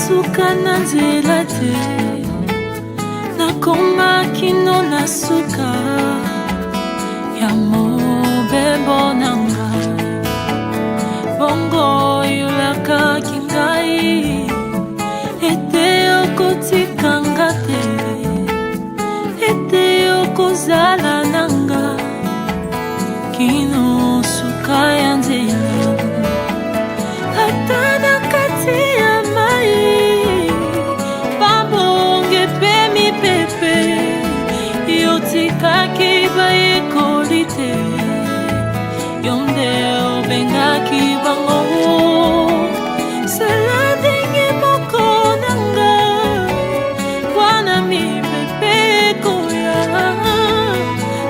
suka na nzela te nakoma kino na suka ya mobembo na ngai bongo yulaka kingai ete okotikanga te ete okozala na ngai kino suka ya nzela ata na kati ya mai babonge pe mipepe yotikaki bayekoli te yonde obengaki bango sala ndenge moko na ngai wana mipepe koya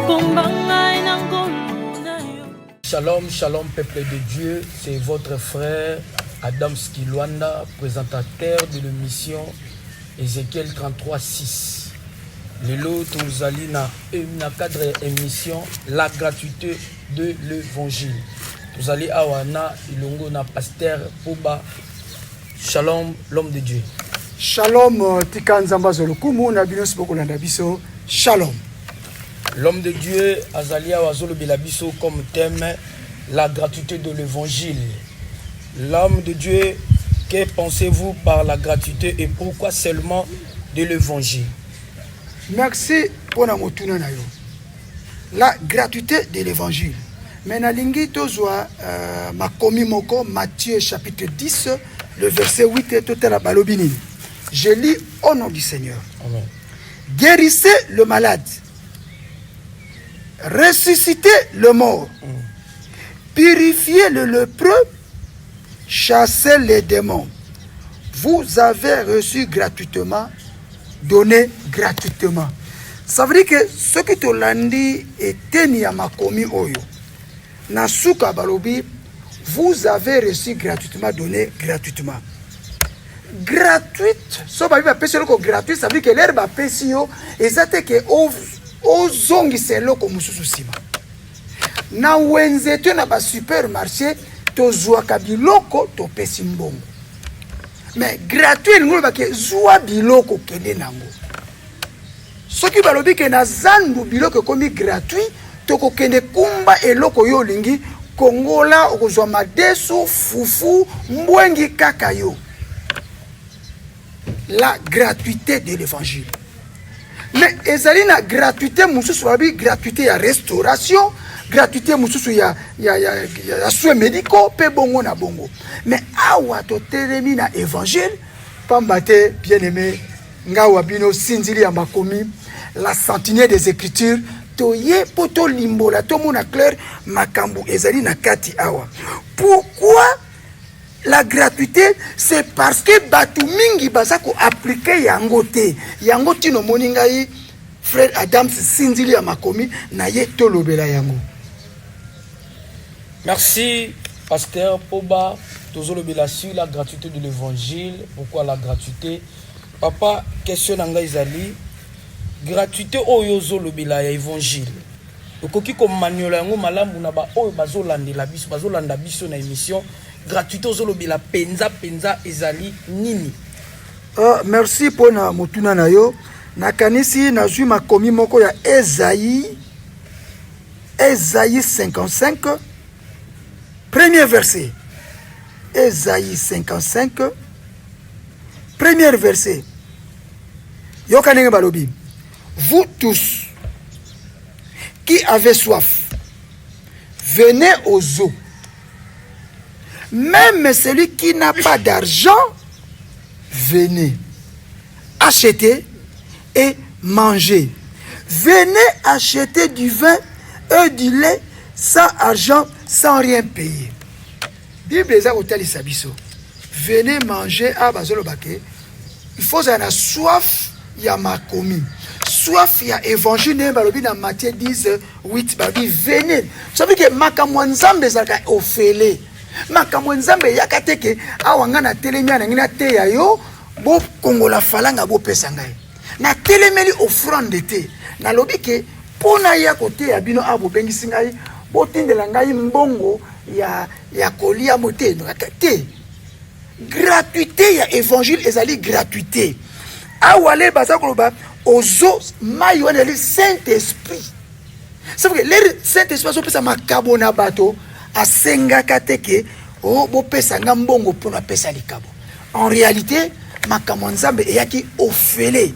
bomba ngai na ngolu na yo. Shalom, shalom peuple de Dieu, c'est votre frère Adam Skilwanda, présentateur de l'émission Ézéchiel 33:6. Le lot nous allons dans une cadre émission La gratuité de l'évangile. Nous allons à Wana, Ilongo, na pasteur Poba. Shalom, l'homme de Dieu. Shalom, Tikanzamba Zolokumu, Nabinos Bokolanda Biso. Shalom. L'homme de Dieu, Azalia Wazolo Belabiso, comme thème la gratuité de l'évangile. L'homme de Dieu, que pensez-vous par la gratuité et pourquoi seulement de l'évangile? Merci pour la motuna nayo. La gratuité de l'évangile. Mais na lingi tozwa makomi moko Matthieu chapitre 10, le verset 8 et tout à la balobini. Je lis au nom du Seigneur. Amen. Guérissez le malade. Ressuscitez le mort. Purifiez le lépreux. Chassez les démons. Vous avez reçu gratuitement, donné gratuitement. Ça veut dire que ce qui te landi et teni à makomi oyo. Nasuka balobi, vous avez reçu gratuitement, donné gratuitement. Gratuite, so ba biba pesi loko gratuit, ça veut dire que l'herbe pesi yo, et ça te que o zongi se loko mususu sima. Na wenze tu na ba supermarché, to zouaka biloko to pesi mbongo. Mais gratuit ngolo ba ke zoua biloko kende nango. Soki balobi ke na zandu biloko komi gratuit, to ko kende kumba eloko yo lingi kongola okozwa madesu, fufu, mbwengi kaka yo. La gratuité de l'évangile. Mais ezali na gratuité mususu babi gratuité ya restauration, gratuité mususu ya soins médicaux pe bongo na bongo. Mais awa to telemi na évangile pambate bien-aimé ngawa bino sinzili ya makomi la sentinelle des écritures to ye poto limbola to mona clair makambu ezali na kati awa. Pourquoi la gratuité? C'est parce que batu mingi bazako appliquer yango te. Yango tino moningai frère Adam sinzili ya makomi na ye tolobela yango. Merci pasteur Poba. Tozolobela sur la gratuité de l'évangile. Pourquoi la gratuité? Papa, question nanga izali. Gratuité oyo zolobela ya évangile. Okoki ko maniola yango malamu na ba oyo bazolandela biso, bazolanda biso na émission. Gratuité ozolobela penza ezali nini? Merci pour na motuna na yo. Nakanisi nazwi makomi moko ya Esaïe 55 premier verset. Esaïe 55 premier verset. Yokanenge balobi. Vous tous qui avez soif, venez aux eaux. Même celui qui n'a pas d'argent, venez acheter et manger. Venez acheter du vin et du lait sans argent, sans rien payer. Bible est hôtel Isabiso. Venez manger à Bazolobake. Il faut avoir soif, il y a makomi. Soif, il y a évangile, balobi dans Matthieu 10, 8, balobi venez. Ça veut dire que makamwanzambe zaka ofele. Makamwanzambe yakateke awanga na telemia na ngina te ya yo bo kongola falanga bo pesa ngai. Na telemeli offrande te. Na lobi ke pona ya kote ya bino abo bengisi ngai bo tindela ngai mbongo ya kolia moteno te. gratuité ya évangile ezali gratuité awale baza koloba ozo mai wana ezali Saint-Esprit. C'est vrai que le Saint-Esprit azopesa makabo na bato asengaka te ke bopesa nga mbongo mpona pesa likabo. En réalité makambo nzambe eyaki ofele.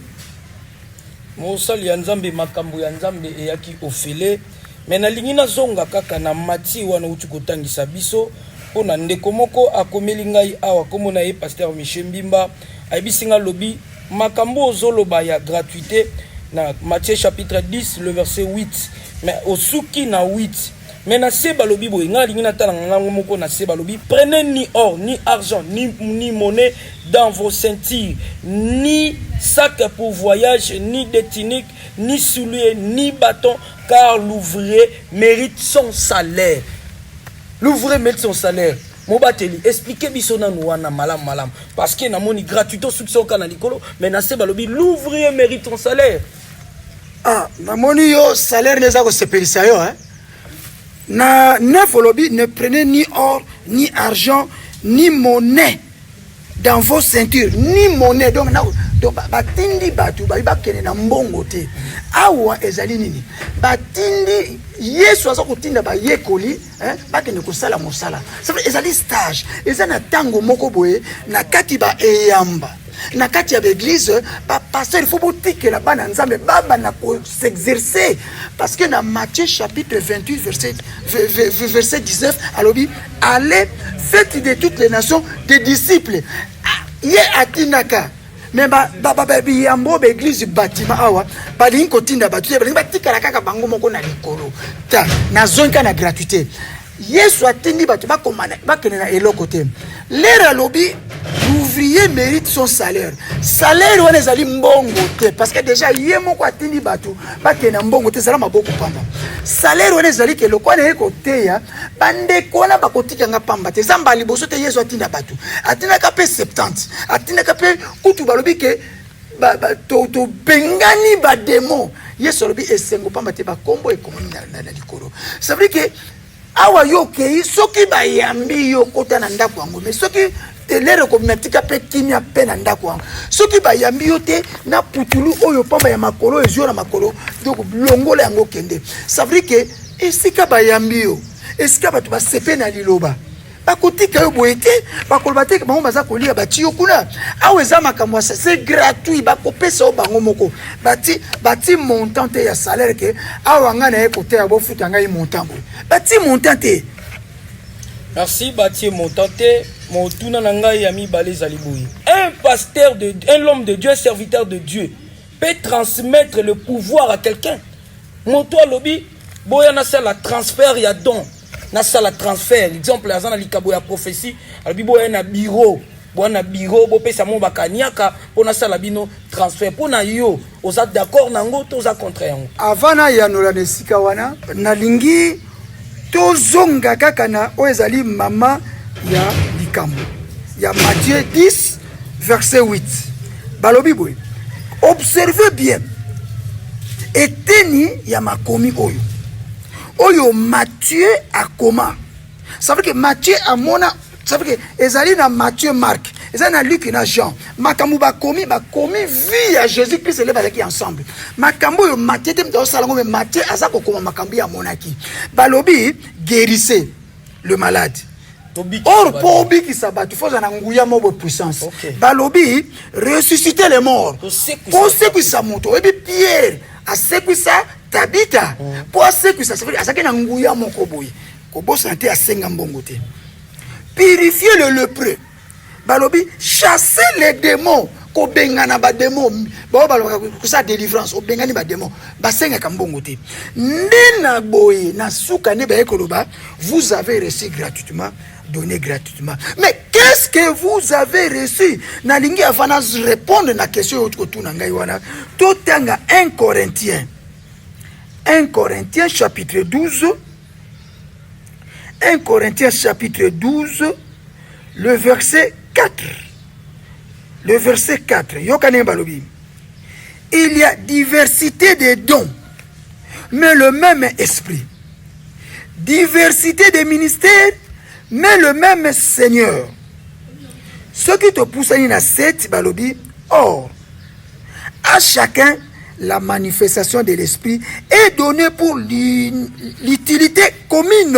Mosali ya nzambe makambo ya nzambe eyaki ofele. Mais nalingi nazonga kaka na mati wana uti kotangisa biso pona ndeko moko akomeli ngai awa komona ye pasteur Michel Mbimba ayibisinga lobi makambo ozoloba ya gratuité na Matthieu chapitre 10 le verset 8 mais osuki na 8 mais na seba lobi boy nga lingi na tala nga moko na seba lobi prenez ni or ni argent ni monnaie dans vos ceintures ni sac pour voyage ni détinique ni soulier ni bâton car l'ouvrier mérite son salaire. L'ouvrier mérite son salaire. Mobateli expliquez biso na wana malam parce que na moni gratuito soutien kana likolo mais na seba lobi l'ouvrier mérite son salaire. Ah, na moni yo salaire neza ko sepelisa yo hein. Na neuf lobi ne prenez ni or ni argent ni monnaie dans vos ceintures ni monnaie donc batindi batu bakene na mbongo te awa ezali nini batindi Yesu aza kotinda ba yekoli hein bakene kosala mosala ça veut ezali stage ezana tango moko boye na kati ba eyamba na kati ya l'église ba pasteur il faut botike la bana nzambe baba na ko s'exercer parce que dans Matthieu chapitre 28 verset 19 alobi allez faites de toutes les nations des disciples ye atinaka mais yambo l'église bâtiment awa balingi kotinda batu balingi batikala kaka bango moko na likolo ta na zonka na gratuité Yesu atindi batu bakomana bakene na eloko te lera lobi l'ouvrier mérite son salaire wana ezali mbongo te parce que déjà ye moko atindi batu bakene na mbongo te zala maboko pamba salaire wana ezali ke lokwa na eko te ya bandeko na bakotika nga pamba te zamba liboso te Yesu atinda batu atinda ka pe 70 atinda ka pe kutu balobi ke to bengani ba démon Yesu lobi esengo pamba te ba kombo ekomoni na likolo ça veut dire que awa yo kei soki bayambi yo kota na ndako yango mais soki telere ko metika pe kimia pe na ndako yango soki bayambi yo te na putulu oyo pamba ya makolo ezio na makolo donc longola yango kende ça veut dire que esika bayambi yo esika batu basepe na liloba bakotika yo boyete bakoloba te bango baza kolia bati yo kuna awa eza makambo c'est gratuit bakopesa yo bango moko bati montant te ya salaire ke awa nga na ye kote ya bofuta ngai montant boye bati montant te. Merci bati montant te motuna na ngai ya mibale ezali boye un homme de Dieu serviteur de Dieu peut transmettre le pouvoir à quelqu'un moto alobi boya na sala transfert ya don na sala transfert exemple azana likabo ya prophétie alobi boya na bureau bo pesa mo bakaniaka pona sala bino transfert pona yo oza d'accord nango to oza contre yango avant na yanola nesika wana nalingi tozonga kaka na oezali mama ya likambo ya Matthieu 10 verset 8 balobi boy observez bien eteni ya makomi oyo Matthieu akoma ça veut que Matthieu amona ça veut que ezali na Matthieu Marc ezali na Luc na Jean makambo bakomi vie ya Jésus Christ le bazaki ensemble makambo yo Matthieu te mto salango mais Matthieu azako koma makambo ya monaki balobi guérissez le malade or pour biki sabatu faut na nguya mo puissance balobi ressusciter les morts pour ce que ça moto et Pierre a ça Tabita pour ce que ça veut dire asaki na nguya moko boye ko bo santé a senga mbongo te purifier le lépreux balobi chasser les démons ko bengana ba démons ba baloka ko sa délivrance o bengani ba démons ba senga ka mbongo te ndena boye na suka ne ba ekoloba vous avez reçu gratuitement donné gratuitement mais qu'est-ce que vous avez reçu na lingi avana répondre na question yo tuna ngai wana to tanga 1 Corinthiens chapitre 12 1 Corinthiens chapitre 12 le verset 4 Yokane balobi il y a diversité de dons mais le même esprit, diversité de ministères mais le même Seigneur, Ce qui te pousse à une 7, balobi, or, à chacun, la manifestation de l'esprit est donnée pour l'utilité commune.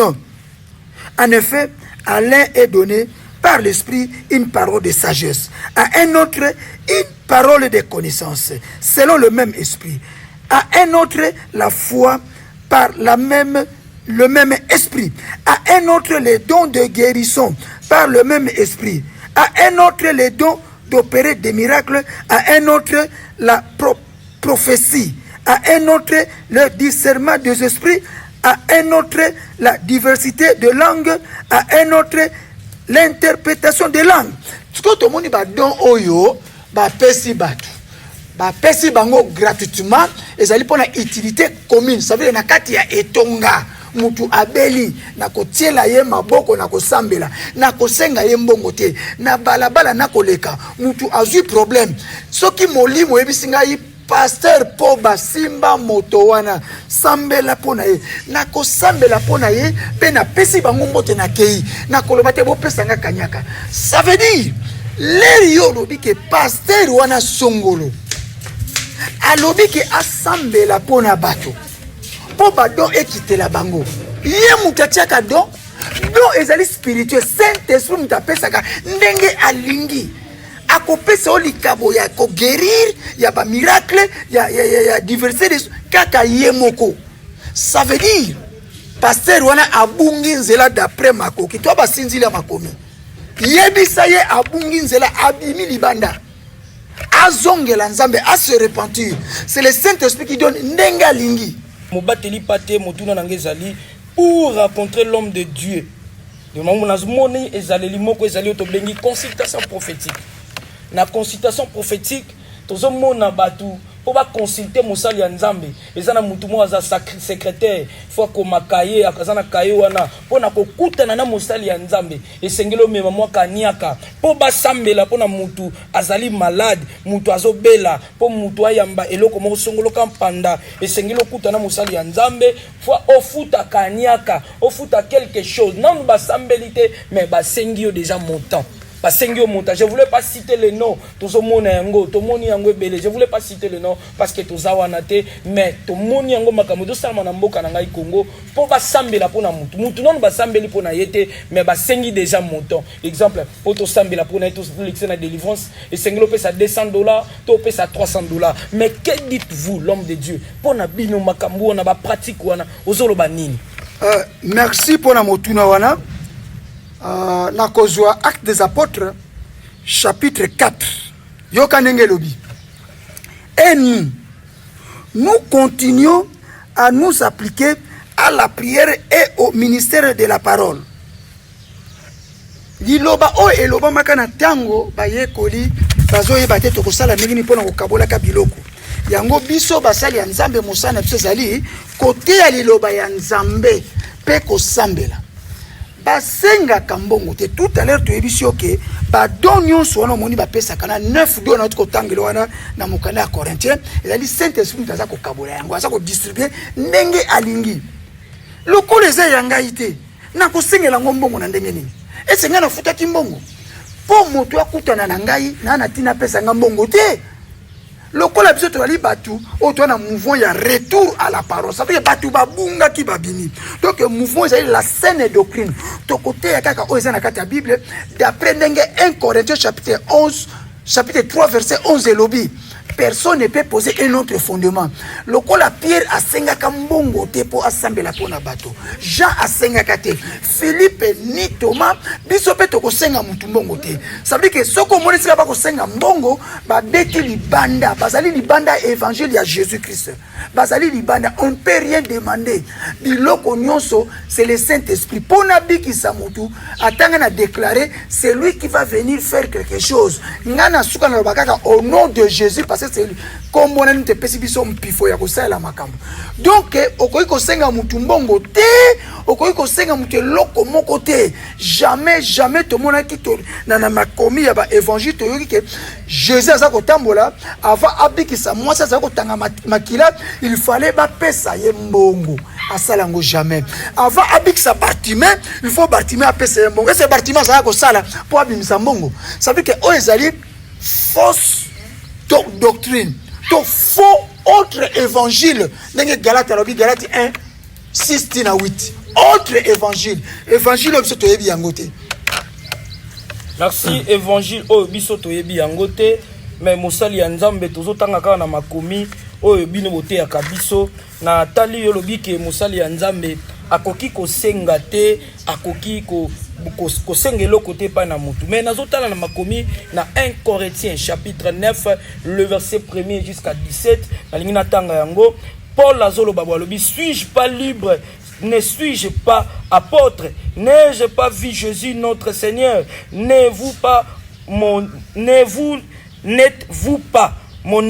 En effet, à l'un est donné par l'esprit une parole de sagesse, à un autre une parole de connaissance, selon le même esprit, à un autre la foi par le même esprit, à un autre les dons de guérison par le même esprit, à un autre les dons d'opérer des miracles, à un autre la prophétie, à un autre le discernement des esprits, à un autre la diversité de langues, à un autre l'interprétation des langues. Ce que tout le monde va don oyo, va pesi batu, va pesi bango gratuitement, et ça pour la utilité commune. Ça veut dire na kati ya etonga. Mutu abeli na kotiela ye maboko na kosambela na kosenga ye mbongo te na balabala na koleka mutu azui problème soki molimo ebisinga yi pasteur po basimba moto wana sambela pona ye na kosambela pona ye pe na pesi bango mbote na kei na koloba te bo pesanga kanyaka. Ça veut dire les yo lobi ke pasteur wana songolo alobi ke asambela pona bato po badon ekitela bango ye mutatiaka don ezali spirituel. Saint-Esprit mutapesaka ndenge alingi akopesa olikabo ya ko guérir ya ba miracle ya diversité kaka ye moko. Ça veut dire pasteur wana abungi nzela d'après makoki to basinzila makomi yebisa ye abungi nzela abimi libanda azongela nzambe a se repentir. C'est le Saint-Esprit qui donne ndenge alingi. Mobateli pate motuna nangezali pour rencontrer l'homme de Dieu. De moni ezali moko ezali otobengi consultation prophétique. Na consultation prophétique tozo mona batu pour ba consulter mosali ya nzambe ezana mutu mo aza secrétaire faut ko makaye akazana kaye wana pona kokutana na mosali ya nzambe esengelo mema mwa kaniaka po ba sambela pona mutu azali malade mutu azobela po mutu ayamba eloko mo songolo kampanda esengelo kutana mosali ya nzambe faut ofuta kaniaka ofuta quelque chose non ba sambelité mais ba sengio déjà montant. Je ne voulais pas citer le nom. Je ne voulais pas citer le nom parce que tout ça mais tout le monde yango makambo to sama na mboka na ngai Congo pour ba sambela pona mutu mutu non ba sambeli pona yete mais ba sengi déjà montant. Exemple auto sambela pona to l'excès na délivrance et sengelo pesa $200 to pesa $300. Mais que dites-vous l'homme de Dieu pona bino makambo na ba pratique wana ozoloba nini? Merci pour la motuna wana. Na kozwa Actes des Apôtres chapitre 4 yokanenge lobi. Et nous continuons à nous appliquer à la prière et au ministère de la parole. Liloba o eloba makana tango baye koli bazoye bate to kosala mingi pona kokabola ka biloko yango biso basali ya nzambe musana biso zali kote ya liloba ya nzambe pe kosambela basenga kambongo te. Tout à l'heure tu ebisi oke ba donyo so na moni ba pesa kana 9 do na tuko tangelo wana na mokana ya Corinthiens ezali Saint-Esprit taza ko kabola yango aza ko distribuer ndenge alingi lokolo eza yanga ite na kosengela ngombongo na ndenge nini esenga na futa kimbongo po moto akutana na ngai na na tina pesa ngambongo te lokola biso to ali batu o to na mouvement ya retour à la parole. Ça veut dire batu babunga ki babini. Donc mouvement c'est la saine doctrine. To côté ya kaka o ezana kata Bible d'après ndenge 1 Corinthiens chapitre 3 verset 11 elobi. Personne ne peut poser un autre fondement. Lokola Pierre a senga kambongo te po asambela pona bato. Jean a senga kate. Philippe ni Thomas biso pe to ko senga mutu mbongo te. Ça veut dire que soko moni sika ba ko senga mbongo ba beti libanda, bazali libanda évangile ya Jésus-Christ. Bazali libanda, on ne peut rien demander. Biloko nyonso c'est le Saint-Esprit. Pona biki sa mutu atanga na déclarer c'est lui qui va venir faire quelque chose. Ngana suka na bakaka au nom de Jésus parce que c'est comme on a une biso mpifo ya kosala makambo. Donc okoyi kosenga mutu mbongo te, okoyi kosenga mutu loko moko te. Jamais to mona ki to na makomi ya ba évangile to yoki ke Jésus aza kotambola avant abiki sa mwasa aza kotanga makila il fallait ba pesa ye mbongo. à Salango jamais. Avant avec sa bâtiment, il faut bâtiment à PC Mbongo. Et ce bâtiment ça va sala pour abimisa Mbongo. Ça veut dire que ezali fausse doctrine, to faux autre évangile. Nenge Galate 1 6 à 8. Autre évangile. Évangile biso to yebi yango te. Merci évangile o biso to yebi yango te. Mais mosali ya nzambe tozotanga kaka na makomi oyo bino bote ya kabiso na tali yo lobi ke mosali ya nzambe akoki kosenga te akoki kosenga eloko te pa na mutu. Mais nazotala na makomi na 1 Corinthiens chapitre 9 le verset 1er jusqu'à 17 na lingi na tanga yango Paul azoloba balobi suis-je pas libre? Ne suis-je pas apôtre? N'ai-je pas vu Jésus notre Seigneur? N'êtes-vous pas mon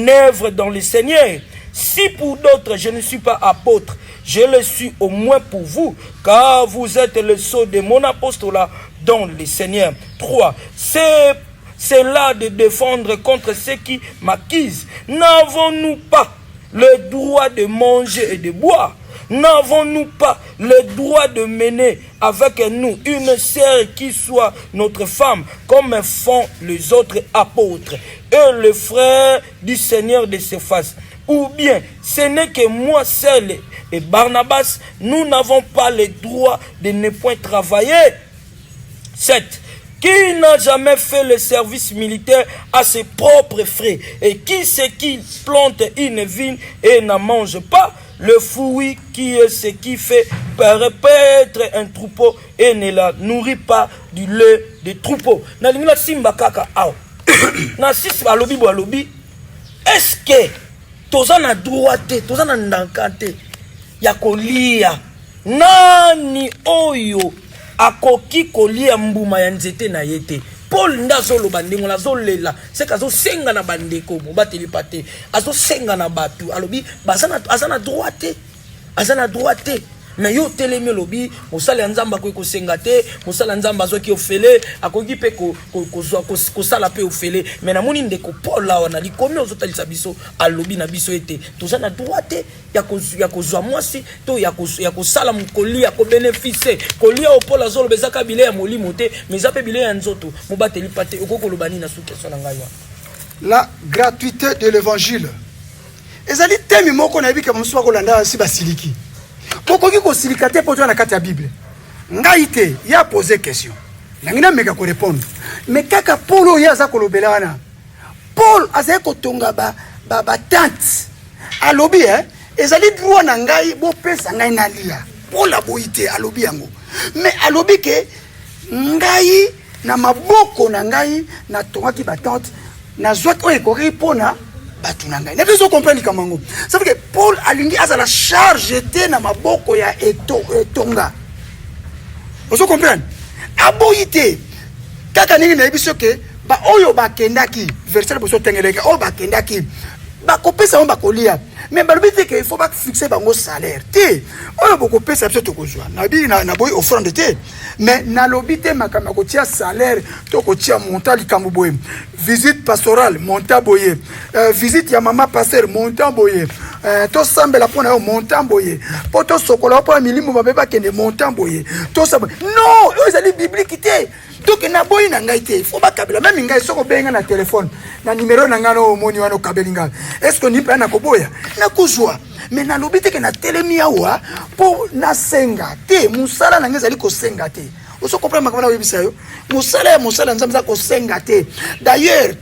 œuvre dans le Seigneur? Si pour d'autres je ne suis pas apôtre, je le suis au moins pour vous, car vous êtes le sceau de mon apostolat dans le Seigneur. 3. C'est là de défendre contre ceux qui m'accusent. N'avons-nous pas le droit de manger et de boire? N'avons-nous pas le droit de mener avec nous une sœur qui soit notre femme, comme font les autres apôtres et le frère du Seigneur de Céphas? Ou bien, ce n'est que moi seul et Barnabas, nous n'avons pas le droit de ne point travailler? 7. Qui n'a jamais fait le service militaire à ses propres frais? Et qui c'est qui plante une vigne et n'en mange pas? Le fruit qui est ce qui fait paraître un troupeau et ne la nourrit pas du lait des troupeaux. Na lingila simba kaka ao. Na sisi balobi balobi. Est-ce que tozana droite, tozana ndankante ya kolia nani oyo akoki kolia mbuma ya nzete na yete? Paul ndazolo bandingo la zolela seka zo senga na bandeko mobateli pate azo senga na batu alobi azana droite mais yo telemi lobi mosala nzamba ko senga te mosala nzamba zo ki ofele akoki pe ko sala pe ofele mais na moni ndeko Paul la wana likomi ozotalisa biso alobi na biso ete tozana droite ya kozwa mwasi to ya kosala mukoli ya ko bénéficier kolia o Paul azolo bezaka bile ya molimo te mais ape bile ya nzoto mobateli pate okoko lobani na sukeso na ngai. La gratuité de l'évangile. Ezali temi moko na bika msuwa ko landa si basiliki. Pokoki ko silikate poto na kati ya Bible. Ngai te ya poser question. Nangina meka ko répondre. Mais kaka Paulo ya za ko lobela wana. Paul azai ko tonga ba tante. Alobi ezali droit na ngai bo pesa ngai na lia. Paul aboite alobi yango. Mais alobi ke ngai na maboko na ngai na tonga ki ba tante na zwat o ekori pona batunanga. Ne veut comprendre kamango. Ça veut dire que Paul alingi a la charge était na maboko ya etonga. Vous comprenez? Aboyite. Kaka ningi na biso ke ba oyo bakendaki verset boso tengeleke o bakendaki ba kopesa on bakolia. Mais balobite ke il faut pas fixer bango salaire. Te oyo boko pesa biso tokozwa. Na bi na boy offrande te. Mais na lobite makama ko tia salaire to ko tia montant likambo boye. Visite pastorale montant boye. Visite ya mama pasteur montant boye. To sambela pona yo montant boye. Poto sokola po milimo babeba kende montant boye. To samba. Non, eux ali biblique te. Donc na boy na ngai te. Faut ba kabela même ngai soko benga na téléphone. Na numéro na ngano moni wana kabelinga. Est-ce que ni pa na koboya? Na kuzwa. Mais na lobite ke na telemi awa po na senga te musala na ngezali ko senga te. Oso comprendre makamana webisa yo. Musala nzamza ko senga te. D'ailleurs,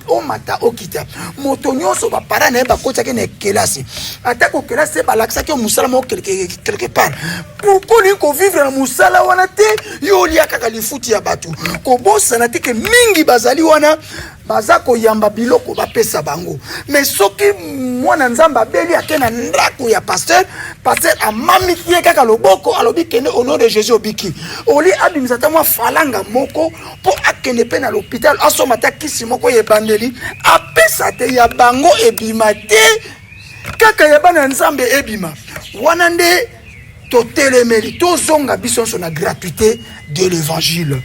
o mata okita. Motonyoso ba para na ba kocha ke na kelasi. Ata ko kelasi ba laksa ke musala mo quelque part. Pourquoi ni ko vivre na musala wana te yo lia kaka lifuti ya batu. Ko bosa na te ke mingi bazali wana baza ko yamba biloko ba pesa bango. Mais soki mwana nzamba beli akena ndako ya pasteur amami tie kaka loboko alobi kende au nom de Jésus obiki. Oli abimisata mwa falanga moko po akende pe na l'hôpital asoma ta kisi moko ye bandeli apesa te ya bango ebima te kaka ya bana nzambe ebima. Wana nde totelemeli tozonga biso na gratuité de l'évangile.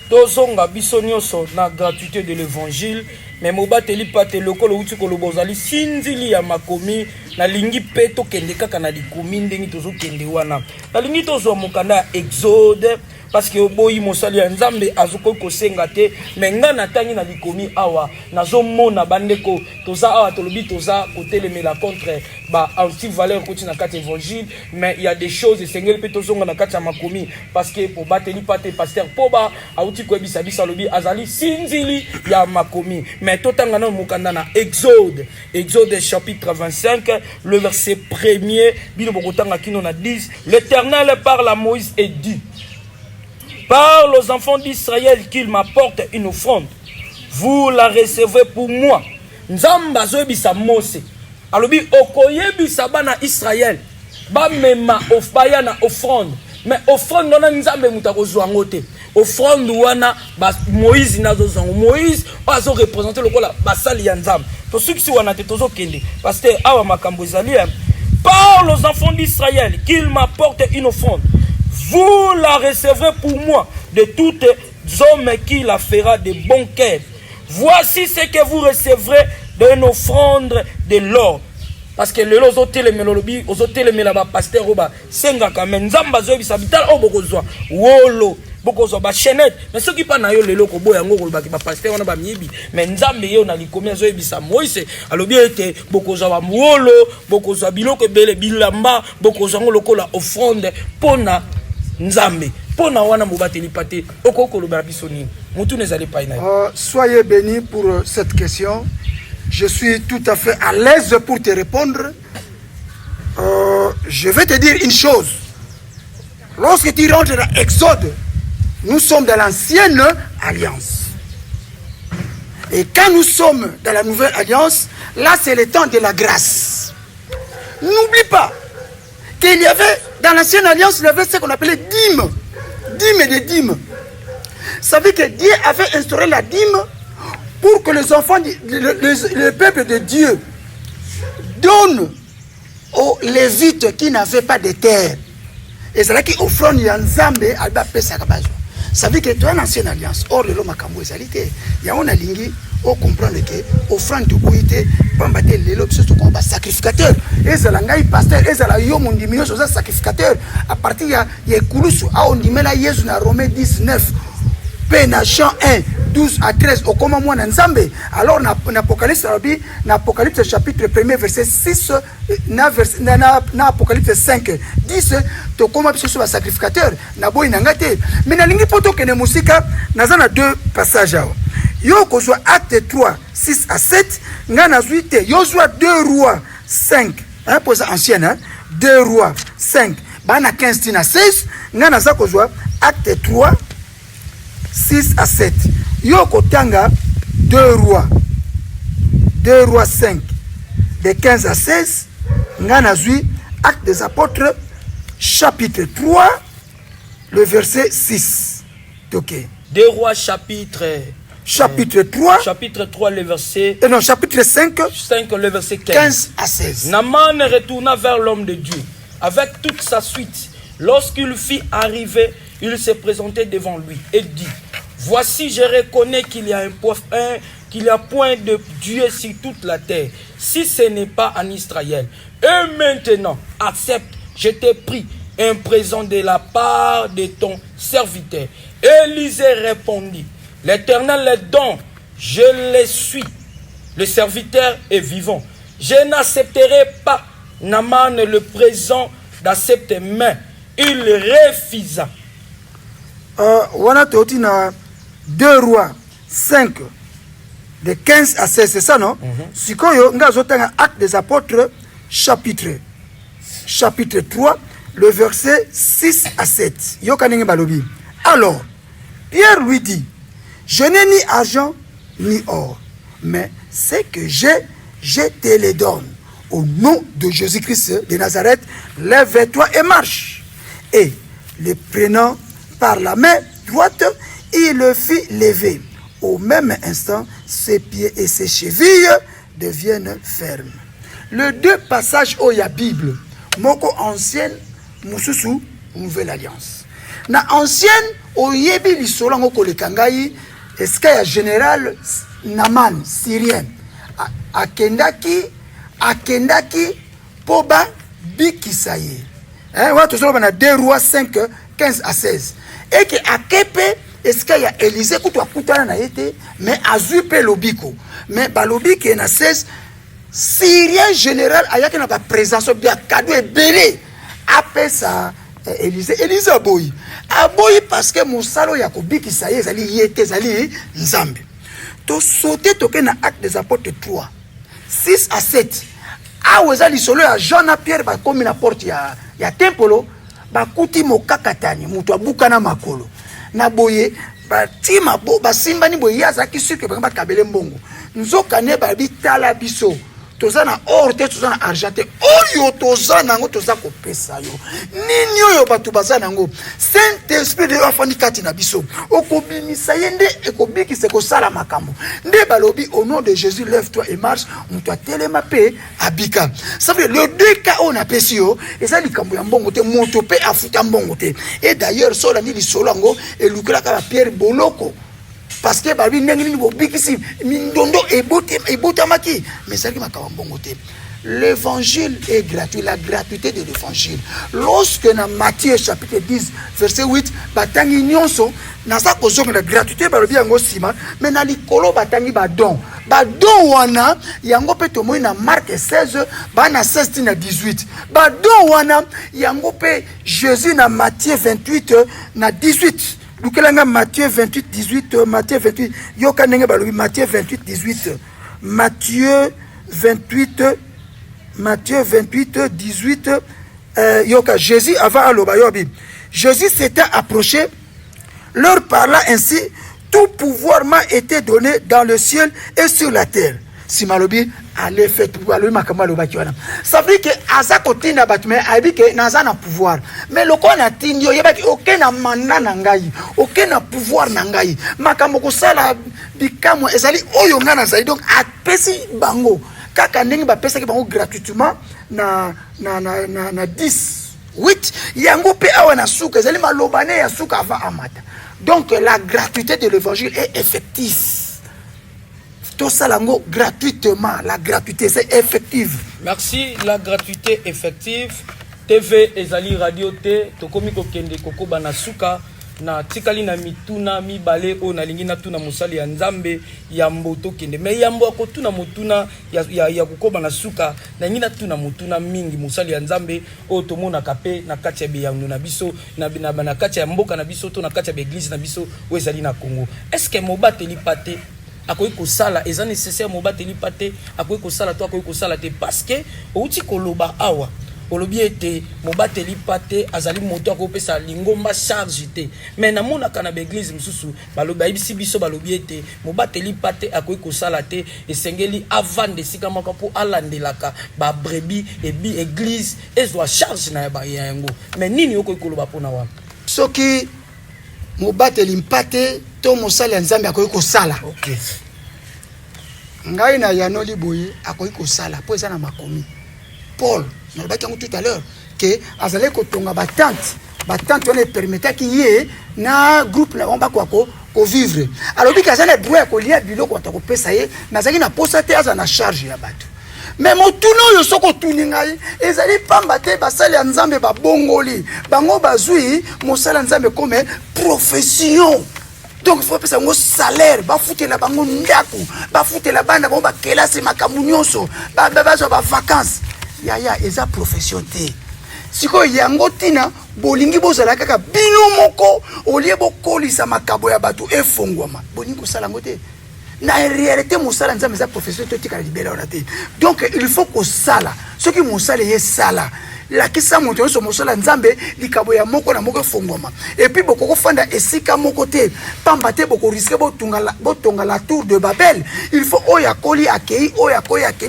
Tozonga biso nyonso na gratuité de l'évangile mais mobateli pate lokolo uti koloba ozali sinzili ya makomi nalingi mpe tokende kaka na likomi ndenge tozokende wana nalingi tozwa mokanda ya exode parce que boyi mosali ya nzambe azokoki kosenga te me nga natangi na likomi awa nazomona bandeko toza awa tolobi toza kotelemela contre ba anti-valeur koti na kati évangile mais il y a des choses esengeli mpe tozonga na kati ya makomi parce que po bateli pate pasteur po ba auti koyebisa biso alobi azali sinzili ya makomi mais totanga na mokanda na exode chapitre 25 le verset 1er bino bokotanga kino na 10 l'Éternel parle à Moïse et dit: parle aux enfants d'Israël qu'ils m'apportent une offrande. Vous la recevrez pour moi. Nzamba zoebisa Mose. Alobi okoyebisa bana Israël. Ba mema ofbaya na offrande. Mais offrande dona nzambe mutako zwangote. Offrande wana ba Moïse nazo zango. Moïse azo représenter lokola basali ya nzambe. To suki wana te tozo kende. Parce que awa makambo ezali parle aux enfants d'Israël qu'ils m'apportent une offrande. Vous la recevrez pour moi de toutes hommes qui la fera de bon cœur. Voici ce que vous recevrez d'une offrande de l'or. Parce que le los hôtel melolobi, aux hôtels melaba pasteur oba senga kamen nzamba zobi sabital obokozwa wolo bokozwa ba chenette mais ceux qui pas na yo lelo ko boya ngoko ba pasteur on ba mibi mais nzambe yo na likomi zobi sa Moïse alobi ete bokozwa ba wolo bokozwa biloko bele bilamba bokozwa ngolokola offrande pona nzambe pona wana mobateli pate okoko ba bisoni mutu nezali pa ina. Soyez bénis pour cette question. Je suis tout à fait à l'aise pour te répondre. Je vais te dire une chose. Lorsque tu rentres dans Exode, nous sommes dans l'ancienne alliance. Et quand nous sommes dans la nouvelle alliance, là c'est le temps de la grâce. N'oublie pas qu'il y avait dans l'ancienne alliance, il y avait ce qu'on appelait dîme. Dîme et des dîmes. Ça veut dire que Dieu avait instauré la dîme pour que les enfants, le peuple de Dieu donne aux Lévites qui n'avaient pas de terre. Et c'est là qu'ils offrent Nzambe Alba Pesakabazo. Ça veut dire que tu as une ancienne alliance. Or, le Makambo estalité. Il y a un alingi, on comprend que offrande de Kouité, Pambate, les lobes, c'est un sacrificateur. Et c'est l'angaï pasteur, et c'est la yom, on diminue sur un sacrificateur. À partir il y a Kouloussou, on diminue la Yesu na Romains 19. Jean 1, 12 à 13, au comment moi Nzambe. Alors, dans Apocalypse chapitre 1er, verset 6, dans Apocalypse 5, 10, to comment tu es sacrificateur, na boy nangate. Mais na lingi poto kene musika, nazana deux passages. Yo kozwa acte 3, 6 à 7, nga nazuite, yo zwa 2 rois 5, hein, pour ça ancienne, hein, 2 rois 5, bana 15 à 16, nga naza kozwa acte 3, 6 à 7. Yoko Tanga 2 rois 5 de 15 à 16. Nganazui acte des apôtres chapitre 3 le verset 6. Ok. 2 rois chapitre 3 chapitre 3 le verset non chapitre 5 le verset 15 à 16. Naman retourna vers l'homme de Dieu avec toute sa suite. Lorsqu'il fit arriver, il se présentait devant lui et dit: voici, je reconnais qu'il y a point de Dieu sur toute la terre, si ce n'est pas en Israël. Et maintenant, accepte, je t'ai pris un présent de la part de ton serviteur. Élisée répondit: l'Éternel est donc, je le suis. Le serviteur est vivant. Je n'accepterai pas Naman le présent d'accepter, mais il refusa. Wana teotina 2 rois 5 de 15 à 16, c'est ça non? Sikoyo nga zotanga acte des apôtres chapitre 3 le verset 6 à 7. Yo kanenge balobi. Alors Pierre lui dit: je n'ai ni argent ni or, mais ce que j'ai, je te le donne. Au nom de Jésus-Christ de Nazareth, lève-toi et marche. Et le prenant par la main droite, il le fit lever. Au même instant, ses pieds et ses chevilles deviennent fermes. Les deux passages où il y a Bible, moko ancienne, mususu nouvelle alliance. Na ancienne, au yebi lisolo ngoko le kangai, est-ce qu'il y a général Naman syrien akendaki poba bikisa ye wa tozoloba na 2 rois 5 15 à 16 et que akepe eska ya Élysée kutu akutana na yete mais azui pe lobiko mais balobiki na 16 syrien général ayaki na ba présence bien cadeau ebele apesa Élysée aboyi parce que mosalo ya kobikisa ye ezali yete ezali nzambe to sauter toke na acte des apôtres 3 6 à 7 awa eza lisolo ya Jean na Pierre bakomi na porte ya tempolo bakuti mokakatani mutu abukana makolo na boye batima basimbani boye yazaki suki bakabele mbongo nzoka ne babitala biso toza na or te toza na argent te oyo toza nango toza kopesa yo nini oyo bato baza nango Saint-Esprit de afandi kati na biso okobimisa ye nde ekobikisa kosala makambo nde balobi au nom de Jésus lève-toi et marche mutu atelema pe abika ça veut dire le deux cas on a pesi yo eza likambo ya mbongo te moto pe afuta mbongo te et d'ailleurs sola ni lisolo yango elukela ka Pierre Boloko parce que babi ndenge ni bobikisi mindondo ebotamaki mais ça qui makaba mbongo te. L'évangile est gratuit, la gratuité de l'évangile. Lorsque dans Matthieu chapitre 10 verset 8 batangi nyonso naza kozonga la gratuité balobi yango sima mais na likolo batangi badon wana yango pe tomoi na Marc 16 bana 16 na 18 badon wana yango pe Jésus na Matthieu 28 na 18 Lukelanga Matthieu 28 18 Matthieu 28 yoka ndenge balobi Matthieu 28 18 Matthieu 28 18 yoka Jésus avant aloba yobi Jésus s'était approché leur parla ainsi tout pouvoir m'a été donné dans le ciel et sur la terre si malobi allez faire tout aller makama loba ki wana ça veut dire que aza kotinda batme abi ke naza na pouvoir mais loko na tindio yebaki okena mandat na ngai okena pouvoir na ngai makambo ko sala bikamo ezali oyo ngana zali donc apesi bango kaka ndenge ba pesa ki bango gratuitement na 10 8 yango pe awa na suka ezali malobane ya suka avant amata donc la gratuité de l'évangile est effective. Tout ça gratuitement, la gratuité c'est effective. Merci, la gratuité effective. TV ezali radio T tokomi kokende koko banasuka na tikali na mituna mibale o na lingi na tuna musali ya nzambe ya mboto kende me yambo akotuna mutuna ya kokoba na suka na ngina tuna mutuna mingi musali ya nzambe o tomona kape na kati ya biyandu na biso na kati ya mboka na biso to na kati ya église na biso o ezali na Congo. Est-ce que mobateli pate akoyi kosala eza nécessaire mobateli pate akoyi kosala to akoyi kosala te parce que outi koloba awa olobi ete mobateli pate azali moto akopesa lingomba charge te mais na mona kana ba église mususu balobi ayibisi biso balobi ete mobateli pate akoyi kosala te esengeli avant de sika moko po alandelaka ba brebis ebi église ezwa charge na ba yango mais nini okoyi koloba pona wa soki mobateli pate to mosala nzambe akoyi kosala okay ngai na yanoli boye akoyi kosala po eza na makomi Paul nous l'avons dit tout à l'heure que azale kotonga batante on permettait qu'il y ait na groupe là on va quoi ko vivre alors bika azale droit ko lia biloko to ko pesa ye nazaki na posate azana charge ya bato mais motuno yo soko tuningai ezali pamba te basali ya nzambe ba bongoli bango bazui mosala nzambe comme profession. Donc il faut penser au salaire, ba foutre la bango ndaku, ba foutre la banda ba kelasi makambu nyonso, ba vacances. Yaya eza profession te. Siko yango tina bolingi bozala kaka bino moko olie bokolisa makabo ya bato efongwama. Bolingi kosala ngote. Na réalité mosala nzambe eza profession te tika libéra ona te. Donc il faut ko sala. Ce qui mosala ye sala. La kisa moto so mosala nzambe likabo ya moko na moko efongwama. Et puis boko fanda esika moko te. Pamba te boko risque botonga la tour de Babel. Il faut oya koli akei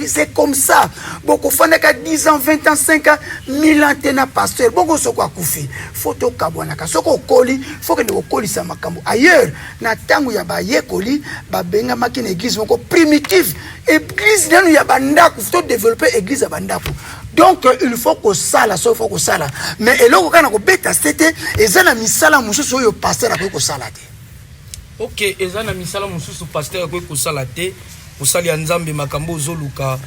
c'est comme ça. Boko fanda ka 10 ans 20 ans 5 ans 1000 ans tena pasteur boko soko akufi. Photo kabwana ka soko koli faut que ne koli sa makambo. Ailleurs na tangu ya ba yekoli ba benga makine église moko primitive. Église nanu ya bandako faut développer église ya bandako. Donc il faut que ça là faut que ça là mais eloko kana ko beta c'était ezana misala mususu yo pasteur akoki ko sala te Ok, eza na misala mususu pasteur ko kosala te kosali ya nzambe makambo zoluka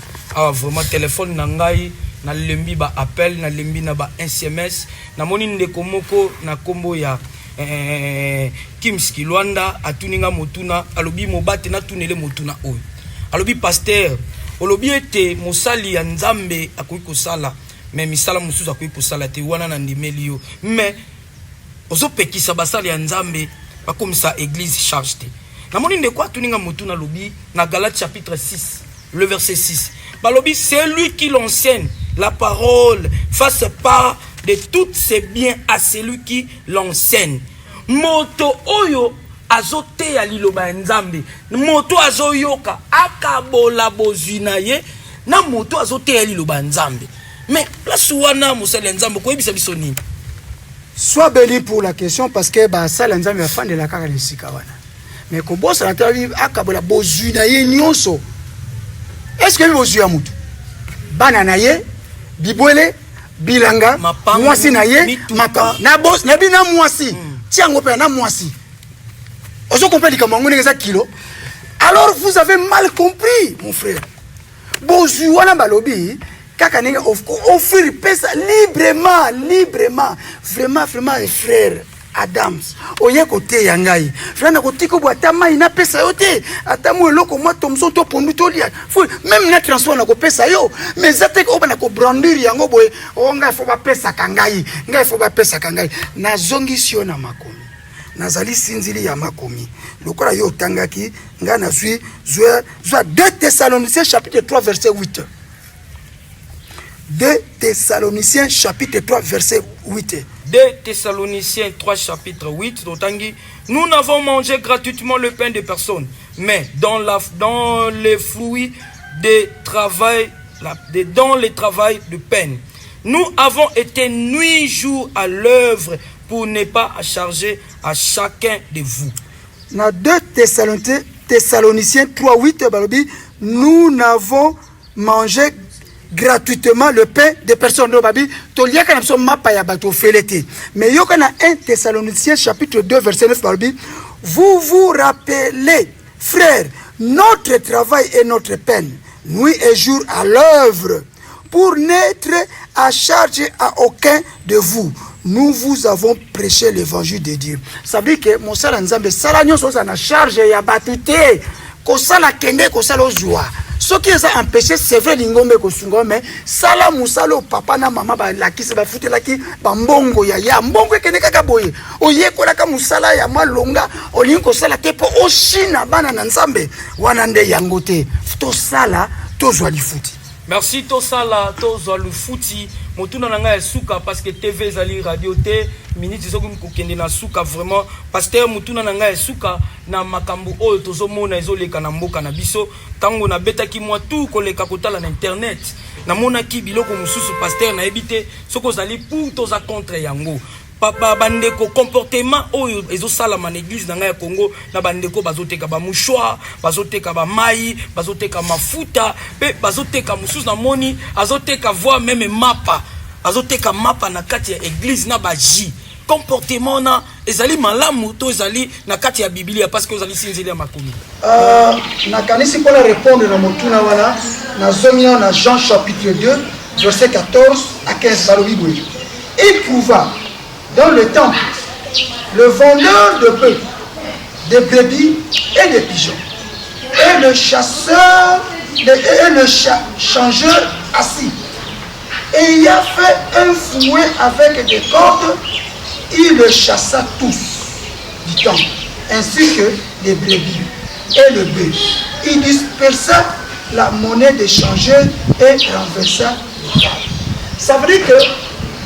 vraiment téléphone na ngai na lembi ba appel na lembi na ba SMS na moni ndeko moko na kombo ya Kimski Luanda atuninga motuna alobi mobate na tunele motuna oyo alobi pasteur olobi ete mosali ya nzambe akoki kosala mais misala mususu akoki kosala te wana na ndimeli yo mais ozopekisa basali ya nzambe comme ça église charge te namoni ndeko atuninga motuna lobi na Galates chapitre 6 le verset 6 balobi c'est lui qui l'enseigne la parole fasse part de tous ses biens à celui qui l'enseigne moto oyo azote ya liloba nzambe moto azoyoka akabola bozina ye na moto azote ya liloba nzambe mais place wana mosali nzambe ko yebisa biso nini. Sois béni pour la question parce que bah ça l'ensemble va faire de la carrière ici kawana. Mais ko boss na tabi akabola bozuna ye nyonso. Est-ce que bozua mutu? Bana na ye, bibwele, bilanga, mwasi na ye, maka. Na boss na bina mwasi. Tiango pe na mwasi. Ozo comprendre comme on est kilo. Alors vous avez mal compris mon frère. Bozua na balobi kaka nenge offrir pesa librement vraiment frère Adams oye côté yangai frère na côté ko bwata mai na pesa yote atamu eloko mwa tomso to pondu to lia fou même na transport na ko pesa yo mais zate ko bana ko brandir yango boye onga fo ba pesa kangai ngai fo ba pesa kangai na zongisio na makomi nazali sinzili ya makomi lokola yo tangaki nga na suis 2 Thessaloniciens chapitre 3 verset 8. 2 Thessaloniciens chapitre 3 verset 8. 2 Thessaloniciens 3 chapitre 8. Nous n'avons mangé gratuitement le pain de personne, mais dans les fruits de travail, dans le travail de peine. Nous avons été nuit jour à l'œuvre pour ne pas charger à chacun de vous. Dans 2 Thessaloniciens 3 8, nous n'avons mangé gratuitement le pain des personnes de Babi. Mais il y a 1 Thessaloniciens chapitre 2 verset 9. Vous vous rappelez, frères, notre travail et notre peine, nuit et jour à l'œuvre, pour n'être à charge à aucun de vous. Nous vous avons prêché l'évangile de Dieu. Ça veut dire que mon sala nzambe sala nyonso na charge ya batute ko sala kende ko sala joie. Ce qui les a empêchés, c'est vrai, l'ingombe kosungo, mais sala musalo papa na mama ba la kisi ba futé la ki ba mbongo ya mbongo kene kaka boye. Oye ko la ka musala ya malonga, olingo ko sala te po oshina bana na nzambe wana nde yango te. To sala to zwa lifuti. Merci to sala to zwa lifuti. Motuna nanga ya suka parce que TV zali radio te minute zo ko kende na suka vraiment pasteur motuna nanga ya suka na makambu oyo tozomona ezoleka na mboka na biso tango na betaki mwa tout koleka kotala na internet na mona ki biloko mususu pasteur na ebite soko zali pour toza contre yango papa bandeko comportement oyo ezosalama na église nanga ya Congo na bandeko bazoteka ba mouchoir bazoteka ba mai bazoteka mafuta pe bazoteka mususu na moni azoteka voix même mapa azoteka mapa na kati ya église na baji comportement na ezali malamu to ezali na kati ya Biblia parce que ezali sinzeli ya makomi na kanisi pour répondre na motuna wana na zomia na Jean chapitre 2 verset 14 à 15 dans la Bible. Il trouva dans le temple le vendeur de bœufs, de brebis et de pigeons, et le chasseur et le changeur assis. Et il a fait un fouet avec des cordes, il le chassa tous du temple, ainsi que les brebis et le bœuf. Il dispersa la monnaie des changeurs et renversa les tables. Ça veut dire que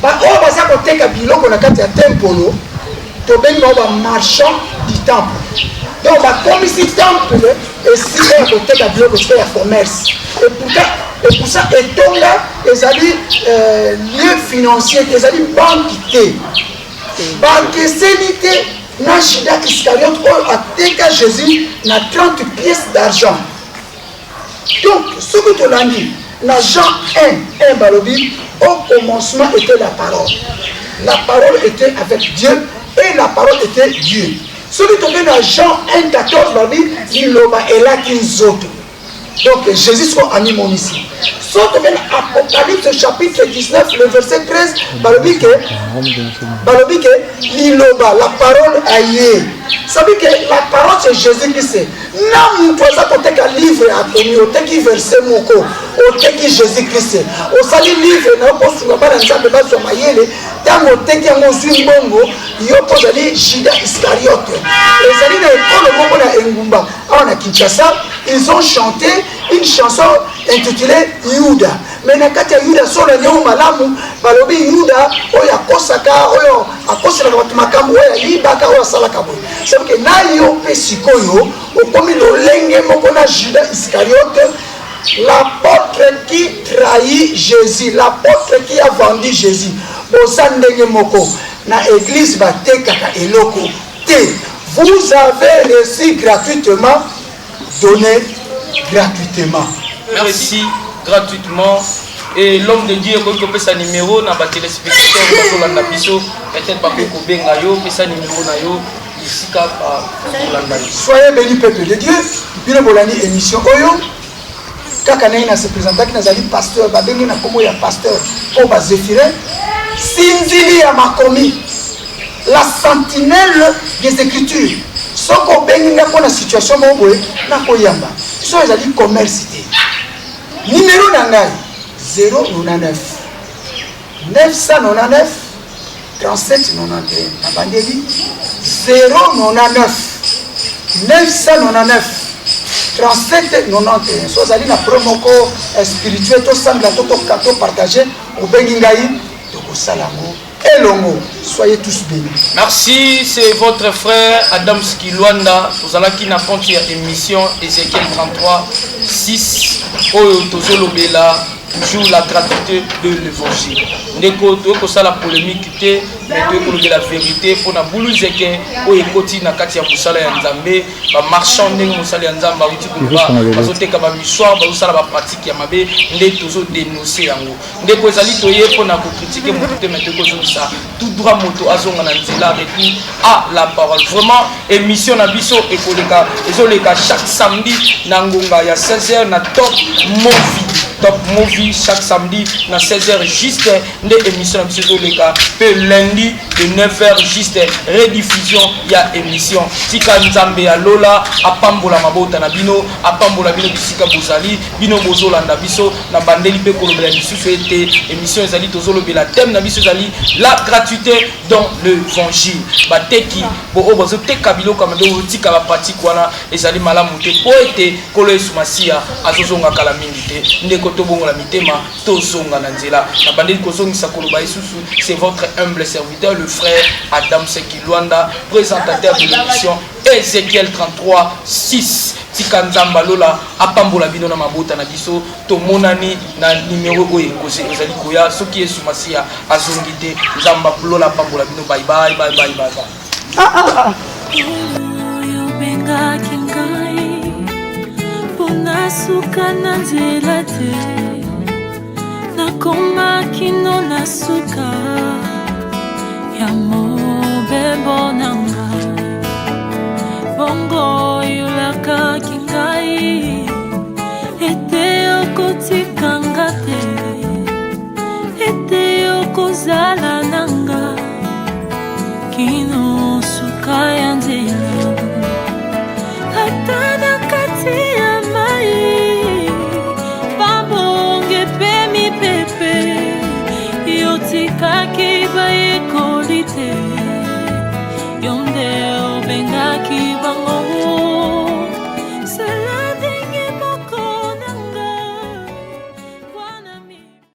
on va s'apporter à biloko na kati ya tempolo to bengi ba marchand du temple. Donc ba comme ici temple et si on côté à biloko c'est la commerce. Et pour ça etonga ezali lieu financier ezali banque banque sénité na Judas Iscariote ateka Jésus na 30 pièces d'argent. Donc ce que tu l'as dit dans Jean 1 balobi au commencement était la parole. La parole était avec Dieu et la parole était Dieu. Celui qui est dans Jean 1,14, va dire, il est là qui nzoto. Donc Jésus soit animé ici. Sauf que Apocalypse chapitre 19, le verset 13, Liloba, la parole aïe. Ça veut dire que la parole c'est Jésus qui sait. Non, pour ça, on a un livre à tenir, on a un verset moko, on a un Jésus Christ. On a un livre, on a un ensemble de base maïele, tant on a un zumbongo, yoko zali Judas Iscariote. Et zali na école moko na Engumba, on a Kinshasa, ils ont chanté une chanson intitulée Yuda. Mais na kati ya Yuda solo nyo malamu balobi Yuda oyo akosaka oyo akosela na makambo oyo libaka oyo salaka boy. C'est que na yo pesikoyo okomi lolenge moko na Judas Iscariote, l'apôtre qui trahit Jésus, l'apôtre qui a vendu Jésus. Bosa ndenge moko na église batekaka eloko te. Vous avez reçu gratuitement, donné gratuitement. Merci gratuitement. Et l'homme de Dieu qui peut sa numéro na ba téléspectateurs Zolanda biso peut-être pas ko benga yo pe sa numéro na yo ici ka Zolanda. Soyez bénis peuple de Dieu. Bino bolani émission oyo kaka na se présenter ki nazali pasteur ba bengi na komo ya pasteur po ba Zéphirin Sinzili ya makomi la sentinelle des écritures. Soko bengi na kona situation mo boye na koyamba. So ezali commerce te. Numéro nangai 099 999 37 91 Abandeli 099 999 37 91. So ezali na promoko spirituel to sangla to kato partager au bengi ngai to kosalango. Elongo, soyez tous bénis. Merci, c'est votre frère Adam Skilwanda. Vous allez qui n'a pas émission Ézéchiel 33, 6. Oyo Tozolo Bela, toujours la gratuité de l'évangile. Ndeko to ça la polémique mais de la vérité pour na boulou zeke o ekoti na kati ya musala ya Nzambe ba marchand ndenge musala ya Nzamba uti kuba bazoteka ba miswa bazosala ba pratique ya mabe nde tozo dénoncer yango ndeko ezali toye pour na ko critiquer moto te mais ko ça tout droit moto azonga na nzela avec nous à la parole. Vraiment émission na biso ekoleka ezoleka chaque samedi na ngonga ya 16h na Top Movie chaque samedi na 16h juste de émission na biso ezoleka pe lundi de 9h juste rediffusion ya émission tika Nzambe ya Lola apambola mabota na bino apambola bino bisika bozali bino bozolanda biso na bandeli pe kolobela biso ete émission ezali tozolobela thème na biso ezali la gratuité dans l'évangile bateki bo bazoteka biloko mabe otika ba pratique wana ezali malamu te po ete kolo esumasia azozonga kala mingi te ndeko tobongo la mitema tozonga na nzela na bandeli kozongisa koloba isusu. C'est votre humble serviteur le frère Adam Skilwanda, présentateur de l'émission Ézéchiel 33, 6. Tika Nzamba Lola apambola bino na mabota na biso to monani na numéro oyo koze ezali koya soki esumasia azongi te Nzamba Lola apambola bino. Bye bye bye bye bye. Yo benga kingai pona suka na nzela te nakoma kino na suka ya mobembo nanga bongo yulaka kingai ete okotikanga te ete okozala nanga kino suka ya nzela ata na kati ya mai babonge pe mipepe yotikaki bayekoli te yonde obengaki bango